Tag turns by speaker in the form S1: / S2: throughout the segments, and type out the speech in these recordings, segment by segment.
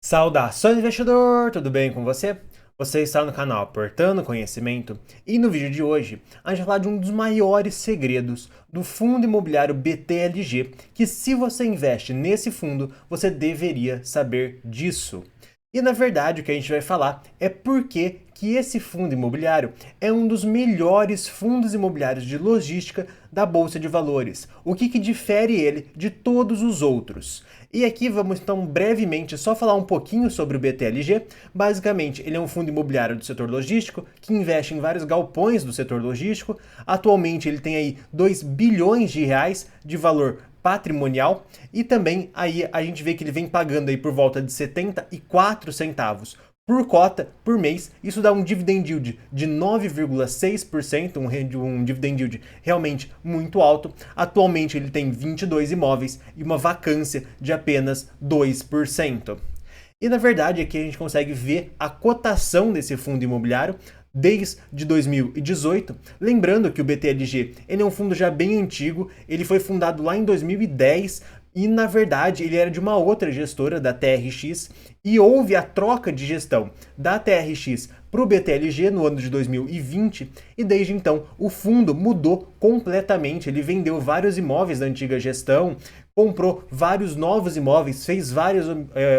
S1: Saudações, investidor! Tudo bem com você? Você está no canal Aportando Conhecimento e no vídeo de hoje a gente vai falar de um dos maiores segredos do fundo imobiliário BTLG, que se você investe nesse fundo, você deveria saber disso. E na verdade o que a gente vai falar é por que esse fundo imobiliário é um dos melhores fundos imobiliários de logística da Bolsa de Valores. O que difere ele de todos os outros? E aqui vamos então brevemente só falar um pouquinho sobre o BTLG. Basicamente, ele é um fundo imobiliário do setor logístico que investe em vários galpões do setor logístico. Atualmente ele tem aí 2 bilhões de reais de valor patrimonial e também aí a gente vê que ele vem pagando aí por volta de 74 centavos por cota por mês. Isso dá um dividend yield de 9,6%, um dividend yield realmente muito alto. Atualmente ele tem 22 imóveis e uma vacância de apenas 2%. E na verdade aqui a gente consegue ver a cotação desse fundo imobiliário desde 2018, lembrando que o BTLG ele é um fundo já bem antigo, ele foi fundado lá em 2010 e na verdade ele era de uma outra gestora, da TRX, e houve a troca de gestão da TRX para o BTLG no ano de 2020 e desde então o fundo mudou completamente, ele vendeu vários imóveis da antiga gestão, comprou vários novos imóveis, fez várias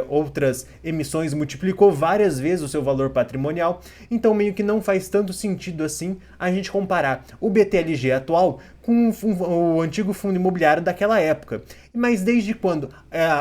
S1: outras emissões, multiplicou várias vezes o seu valor patrimonial, então meio que não faz tanto sentido assim a gente comparar o BTLG atual com o antigo fundo imobiliário daquela época. Mas desde quando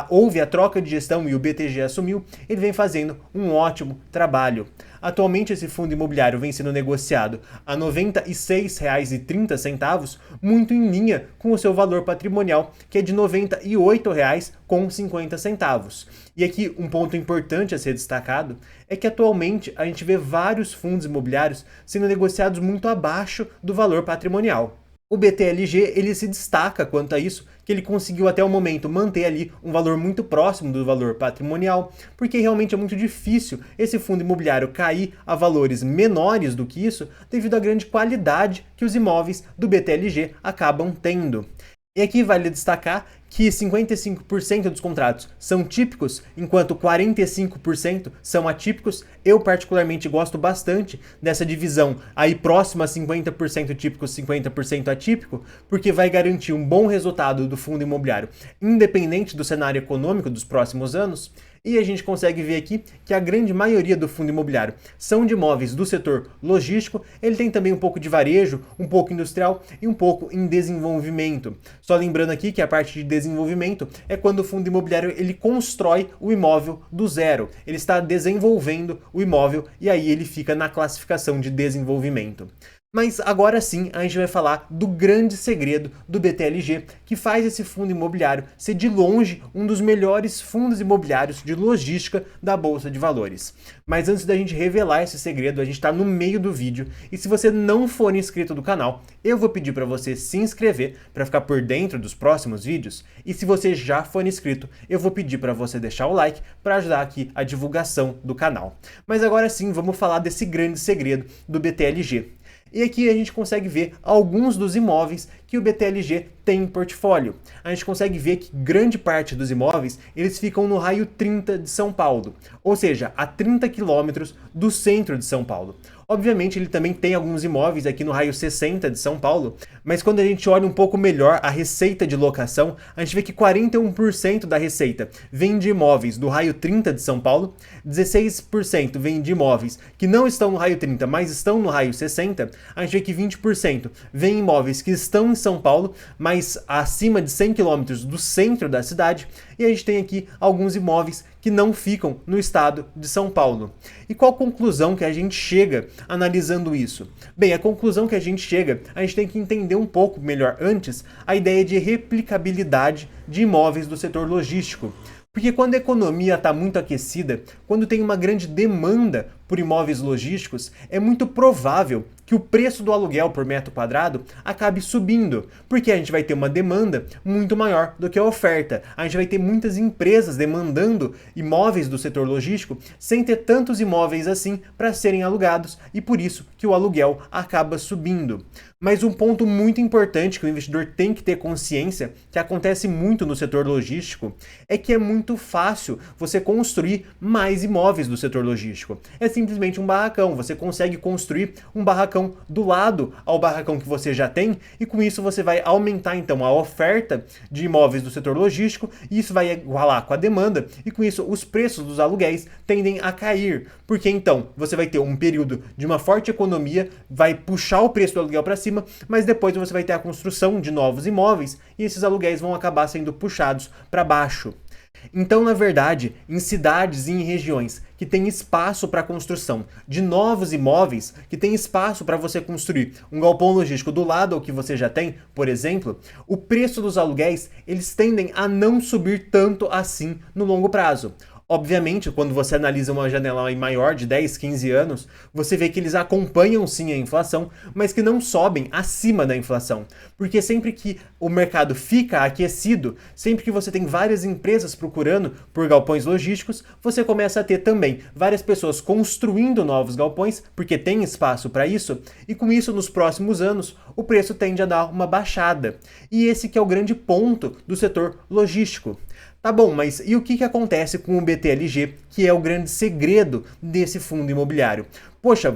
S1: houve a troca de gestão e o BTG assumiu, ele vem fazendo um ótimo trabalho. Atualmente esse fundo imobiliário vem sendo negociado a R$ 96,30, muito em linha com o seu valor patrimonial, que é de R$ 98,50. E aqui um ponto importante a ser destacado é que atualmente a gente vê vários fundos imobiliários sendo negociados muito abaixo do valor patrimonial. O BTLG ele se destaca quanto a isso, que ele conseguiu até o momento manter ali um valor muito próximo do valor patrimonial, porque realmente é muito difícil esse fundo imobiliário cair a valores menores do que isso, devido à grande qualidade que os imóveis do BTLG acabam tendo. E aqui vale destacar que 55% dos contratos são típicos, enquanto 45% são atípicos. Eu particularmente gosto bastante dessa divisão aí próxima a 50% típico, 50% atípico, porque vai garantir um bom resultado do fundo imobiliário, independente do cenário econômico dos próximos anos. E a gente consegue ver aqui que a grande maioria do fundo imobiliário são de imóveis do setor logístico, ele tem também um pouco de varejo, um pouco industrial e um pouco em desenvolvimento. Só lembrando aqui que a parte de desenvolvimento é quando o fundo imobiliário ele constrói o imóvel do zero, ele está desenvolvendo o imóvel e aí ele fica na classificação de desenvolvimento. Mas agora sim a gente vai falar do grande segredo do BTLG, que faz esse fundo imobiliário ser de longe um dos melhores fundos imobiliários de logística da Bolsa de Valores. Mas antes da gente revelar esse segredo, a gente está no meio do vídeo e se você não for inscrito do canal, eu vou pedir para você se inscrever para ficar por dentro dos próximos vídeos, e se você já for inscrito, eu vou pedir para você deixar o like para ajudar aqui a divulgação do canal. Mas agora sim, vamos falar desse grande segredo do BTLG. E aqui a gente consegue ver alguns dos imóveis que o BTLG tem em portfólio. A gente consegue ver que grande parte dos imóveis eles ficam no raio 30 de São Paulo, ou seja, a 30 quilômetros do centro de São Paulo. Obviamente ele também tem alguns imóveis aqui no raio 60 de São Paulo, mas quando a gente olha um pouco melhor a receita de locação, a gente vê que 41% da receita vem de imóveis do raio 30 de São Paulo, 16% vem de imóveis que não estão no raio 30, mas estão no raio 60, a gente vê que 20% vem em imóveis que estão em São Paulo, mas acima de 100 km do centro da cidade, e a gente tem aqui alguns imóveis que não ficam no estado de São Paulo. E qual a conclusão que a gente chega analisando isso? Bem, a conclusão que a gente tem que entender um pouco melhor antes a ideia de replicabilidade de imóveis do setor logístico. Porque quando a economia está muito aquecida, quando tem uma grande demanda por imóveis logísticos, é muito provável que o preço do aluguel por metro quadrado acabe subindo, porque a gente vai ter uma demanda muito maior do que a oferta. A gente vai ter muitas empresas demandando imóveis do setor logístico sem ter tantos imóveis assim para serem alugados e por isso que o aluguel acaba subindo. Mas um ponto muito importante que o investidor tem que ter consciência, que acontece muito no setor logístico, é que é muito fácil você construir mais imóveis do setor logístico. É simplesmente um barracão, você consegue construir um barracão do lado ao barracão que você já tem e com isso você vai aumentar então a oferta de imóveis do setor logístico e isso vai igualar com a demanda e com isso os preços dos aluguéis tendem a cair, porque então você vai ter um período de uma forte economia, vai puxar o preço do aluguel para cima, mas depois você vai ter a construção de novos imóveis e esses aluguéis vão acabar sendo puxados para baixo. Então, na verdade, em cidades e em regiões que tem espaço para a construção de novos imóveis, que tem espaço para você construir um galpão logístico do lado ao que você já tem, por exemplo, o preço dos aluguéis eles tendem a não subir tanto assim no longo prazo. Obviamente, quando você analisa uma janela maior de 10, 15 anos, você vê que eles acompanham sim a inflação, mas que não sobem acima da inflação. Porque sempre que o mercado fica aquecido, sempre que você tem várias empresas procurando por galpões logísticos, você começa a ter também várias pessoas construindo novos galpões, porque tem espaço para isso, e com isso nos próximos anos o preço tende a dar uma baixada. E esse que é o grande ponto do setor logístico. Tá bom, mas e o que acontece com o BTLG, que é o grande segredo desse fundo imobiliário? Poxa,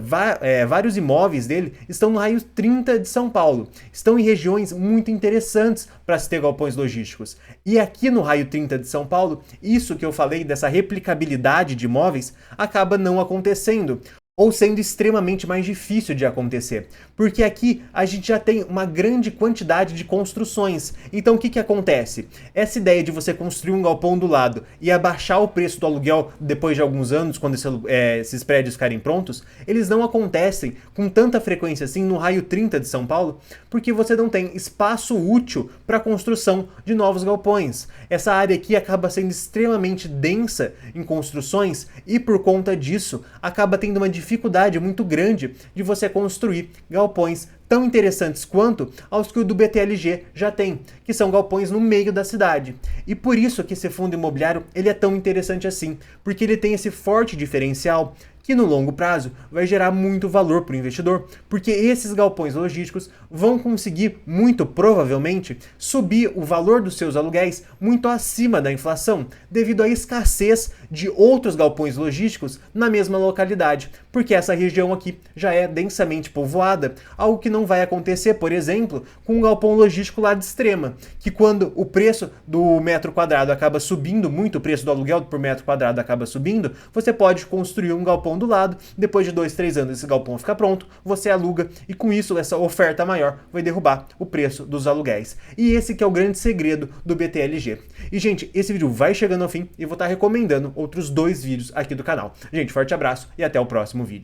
S1: vários imóveis dele estão no raio 30 de São Paulo, estão em regiões muito interessantes para se ter galpões logísticos. E aqui no raio 30 de São Paulo, isso que eu falei dessa replicabilidade de imóveis acaba não acontecendo. Ou sendo extremamente mais difícil de acontecer, porque aqui a gente já tem uma grande quantidade de construções. Então o que acontece? Essa ideia de você construir um galpão do lado e abaixar o preço do aluguel depois de alguns anos, quando esses prédios ficarem prontos, eles não acontecem com tanta frequência assim no raio 30 de São Paulo, porque você não tem espaço útil para a construção de novos galpões. Essa área aqui acaba sendo extremamente densa em construções e por conta disso acaba tendo uma dificuldade muito grande de você construir galpões tão interessantes quanto aos que o do BTLG já tem, que são galpões no meio da cidade. E por isso que esse fundo imobiliário ele é tão interessante assim, porque ele tem esse forte diferencial que no longo prazo vai gerar muito valor para o investidor, porque esses galpões logísticos vão conseguir, muito provavelmente, subir o valor dos seus aluguéis muito acima da inflação, devido à escassez de outros galpões logísticos na mesma localidade, porque essa região aqui já é densamente povoada, algo que não vai acontecer, por exemplo, com um galpão logístico lá de Extrema, que quando o preço do metro quadrado acaba subindo muito, o preço do aluguel por metro quadrado acaba subindo, você pode construir um galpão do lado, depois de 2, 3 anos esse galpão fica pronto, você aluga e com isso essa oferta maior vai derrubar o preço dos aluguéis. E esse que é o grande segredo do BTLG. E gente, esse vídeo vai chegando ao fim e vou estar recomendando outros 2 vídeos aqui do canal. Gente, forte abraço e até o próximo vídeo.